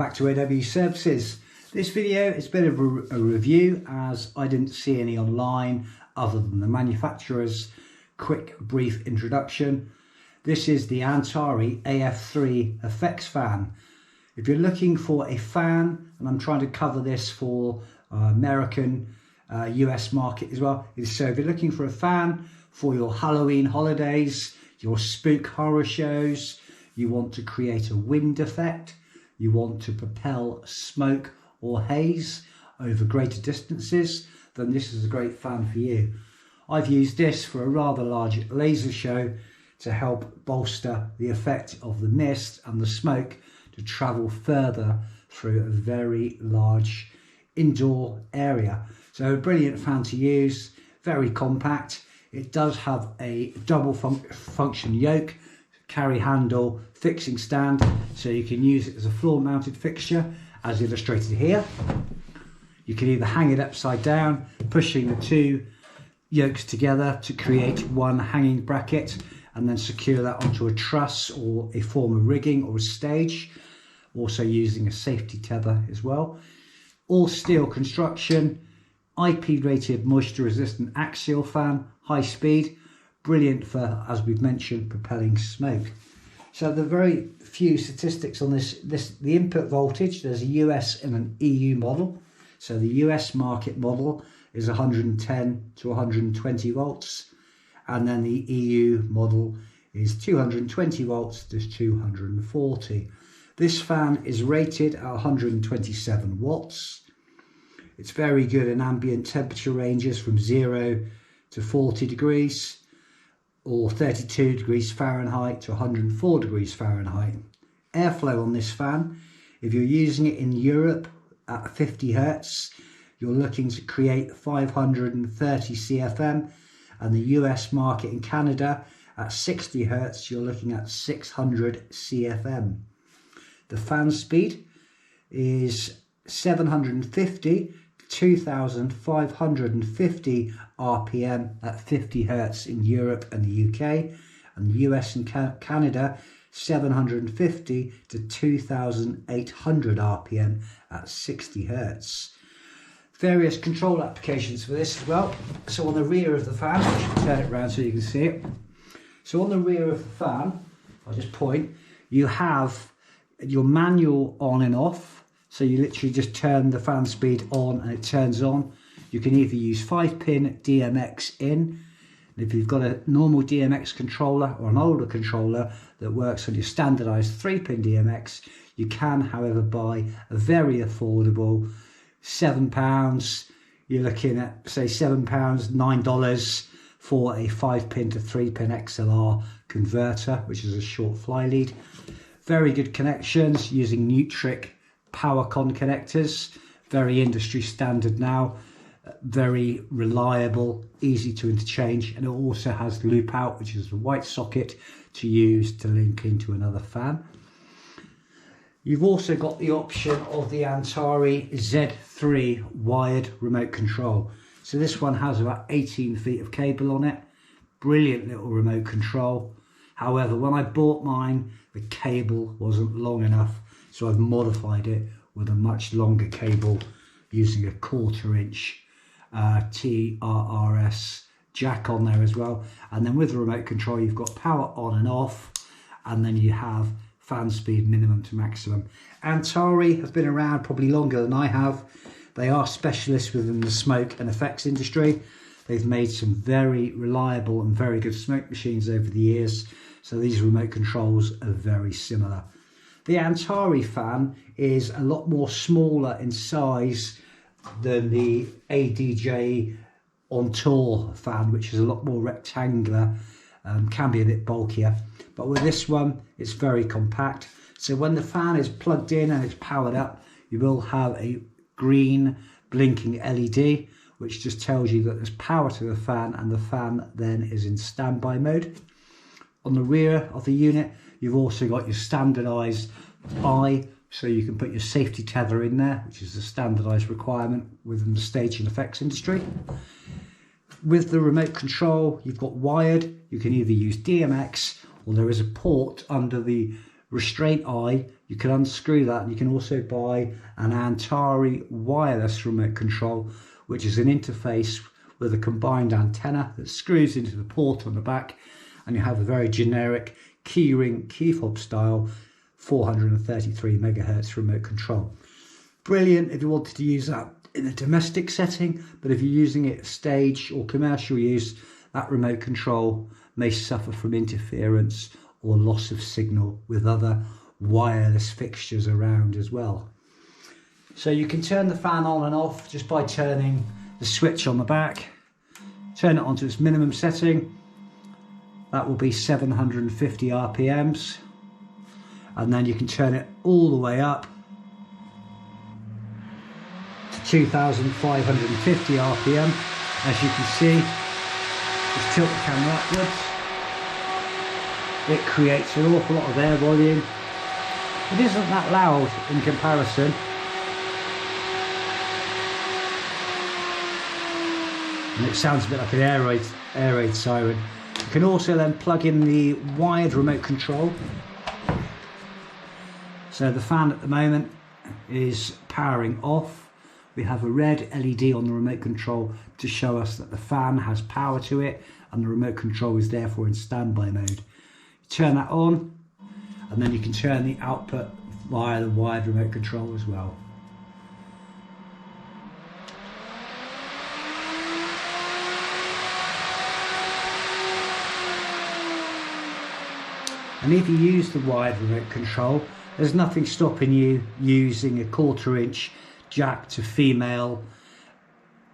back to AW Services. This video is a bit of a review, as I didn't see any online other than the manufacturer's quick brief introduction. This is the Antari AF-3 effects fan. If you're looking for a fan, and I'm trying to cover this for American, US market as well, so if you're looking for a fan for your Halloween holidays, your spook horror shows, you want to create a wind effect, you want to propel smoke or haze over greater distances, then this is a great fan for you. I've used this for a rather large laser show to help bolster the effect of the mist and the smoke to travel further through a very large indoor area. So a brilliant fan to use, very compact. It does have a double function yoke, carry handle, fixing stand, so you can use it as a floor mounted fixture as illustrated here. You can either hang it upside down, pushing the two yokes together to create one hanging bracket, and then secure that onto a truss or a form of rigging or a stage, also using a safety tether as well. All steel construction, IP rated moisture resistant axial fan, high speed, brilliant for, as we've mentioned, propelling smoke. So the very few statistics on this, the input voltage, there's a US and an EU model. So the US market model is 110 to 120 volts. And then the EU model is 220 volts to 240. This fan is rated at 127 watts. It's very good in ambient temperature ranges from 0 to 40 degrees. Or 32 degrees Fahrenheit to 104 degrees Fahrenheit. Airflow on this fan, if you're using it in Europe at 50 Hertz, you're looking to create 530 CFM, and the US market in Canada at 60 Hertz, you're looking at 600 CFM. The fan speed is 750 2,550 RPM at 50 Hertz in Europe and the UK, and the US and Canada 750 to 2,800 RPM at 60 Hertz. Various control applications for this as well. So on the rear of the fan, I should turn it around so you can see it. So on the rear of the fan, I'll just point, you have your manual on and off. So you literally just turn the fan speed on and it turns on. You can either use 5-pin DMX in. If you've got a normal DMX controller or an older controller that works on your standardized 3-pin DMX, you can, however, buy a very affordable £7. You're looking at, say, £7, $9 for a 5-pin to 3-pin XLR converter, which is a short fly lead. Very good connections using Nutric PowerCon connectors, very industry standard now, very reliable, easy to interchange, and it also has loop out, which is a white socket to use to link into another fan. You've also got the option of the Antari Z3 wired remote control. So this one has about 18 feet of cable on it. Brilliant little remote control. However, when I bought mine, the cable wasn't long enough, so I've modified it with a much longer cable using a 1/4 inch TRRS jack on there as well. And then with the remote control, you've got power on and off, and then you have fan speed minimum to maximum. Antari have been around probably longer than I have. They are specialists within the smoke and effects industry. They've made some very reliable and very good smoke machines over the years. So these remote controls are very similar. The Antari fan is a lot more smaller in size than the ADJ On Tour fan, which is a lot more rectangular, can be a bit bulkier. But with this one, it's very compact. So when the fan is plugged in and it's powered up, you will have a green blinking LED, which just tells you that there's power to the fan, and the fan then is in standby mode. On the rear of the unit, you've also got your standardized eye, so you can put your safety tether in there, which is a standardized requirement within the stage and effects industry. With the remote control, you've got wired. You can either use DMX, or there is a port under the restraint eye, you can unscrew that, and you can also buy an Antari wireless remote control, which is an interface with a combined antenna that screws into the port on the back, and you have a very generic keyring key fob style 433 megahertz remote control. Brilliant if you wanted to use that in a domestic setting, but if you're using it stage or commercial use, that remote control may suffer from interference or loss of signal with other wireless fixtures around as well. So you can turn the fan on and off just by turning the switch on the back. Turn it on to its minimum setting. That will be 750 RPMs. And then you can turn it all the way up to 2,550 RPM. As you can see, just tilt the camera upwards. It creates an awful lot of air volume. It isn't that loud in comparison. And it sounds a bit like an air raid siren. You can also then plug in the wired remote control. So the fan at the moment is powering off. We have a red LED on the remote control to show us that the fan has power to it, and the remote control is therefore in standby mode. You turn that on, and then you can turn the output via the wired remote control as well. And if you use the wired remote control, there's nothing stopping you using a 1/4 inch jack to female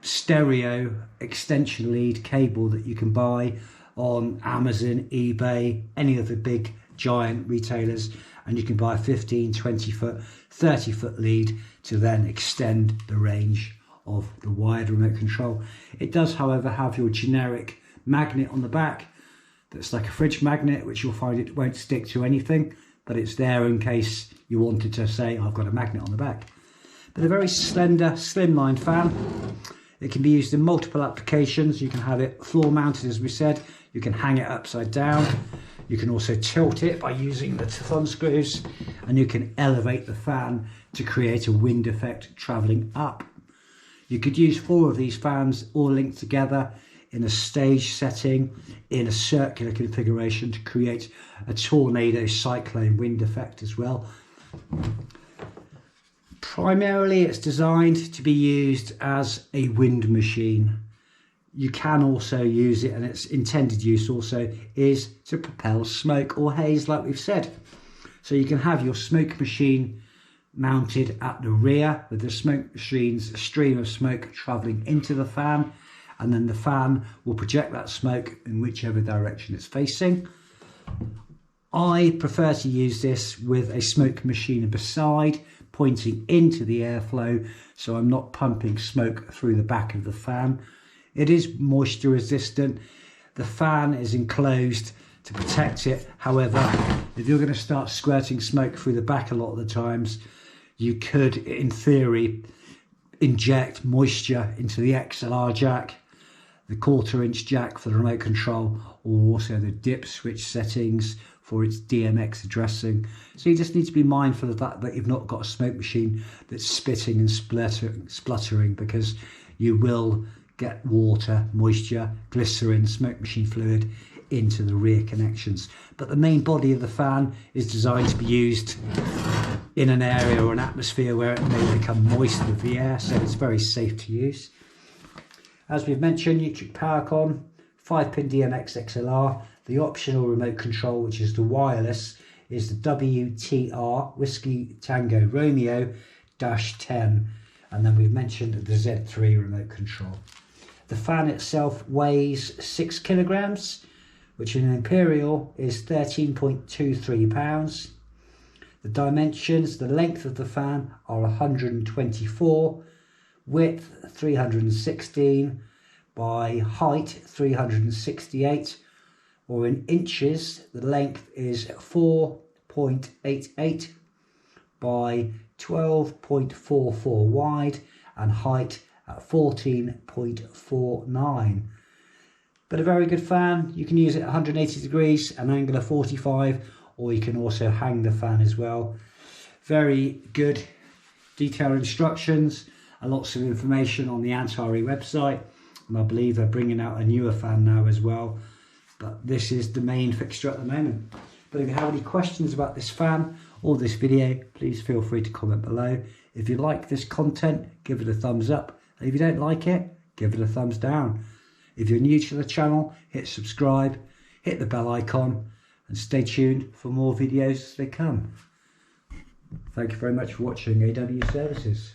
stereo extension lead cable that you can buy on Amazon, eBay, any of the big giant retailers, and you can buy a 15, 20 foot, 30 foot lead to then extend the range of the wired remote control. It does, however, have your generic magnet on the back that's like a fridge magnet, which you'll find it won't stick to anything, but it's there in case you wanted to say, I've got a magnet on the back. But a very slender, slimline fan. It can be used in multiple applications. You can have it floor mounted, as we said. You can hang it upside down. You can also tilt it by using the thumb screws, and you can elevate the fan to create a wind effect traveling up. You could use 4 of these fans all linked together in a stage setting in a circular configuration to create a tornado cyclone wind effect as well. Primarily it's designed to be used as a wind machine. You can also use it, and its intended use also is to propel smoke or haze, like we've said. So you can have your smoke machine mounted at the rear with the smoke machine's stream of smoke travelling into the fan, and then the fan will project that smoke in whichever direction it's facing. I prefer to use this with a smoke machine beside, pointing into the airflow, so I'm not pumping smoke through the back of the fan. It is moisture resistant. The fan is enclosed to protect it. However, if you're going to start squirting smoke through the back a lot of the times, you could, in theory, inject moisture into the XLR jack, the 1/4 inch jack for the remote control, or also the dip switch settings for its DMX addressing. So you just need to be mindful of that you've not got a smoke machine that's spitting and spluttering, because you will get water, moisture, glycerin, smoke machine fluid into the rear connections. But the main body of the fan is designed to be used in an area or an atmosphere where it may become moist with the air, so it's very safe to use. As we've mentioned, electric power con, 5-pin DMX XLR. The optional remote control, which is the wireless, is the WTR Whiskey Tango Romeo -10, and then we've mentioned the Z3 remote control. The fan itself weighs 6 kilograms, which in Imperial is 13.23 pounds. The dimensions, the length of the fan are 124, width 316 by height 368, or in inches, the length is 4.88 by 12.44 wide, and height at 14.49. But a very good fan. You can use it at 180 degrees, an angle of 45, or you can also hang the fan as well. Very good detailed instructions and lots of information on the Antare website, and I believe they're bringing out a newer fan now as well, but this is the main fixture at the moment. But if you have any questions about this fan or this video, please feel free to comment below. If you like this content, give it a thumbs up, and if you don't like it, give it a thumbs down. If you're new to the channel, hit subscribe, hit the bell icon, and stay tuned for more videos as they come. Thank you very much for watching AW Services.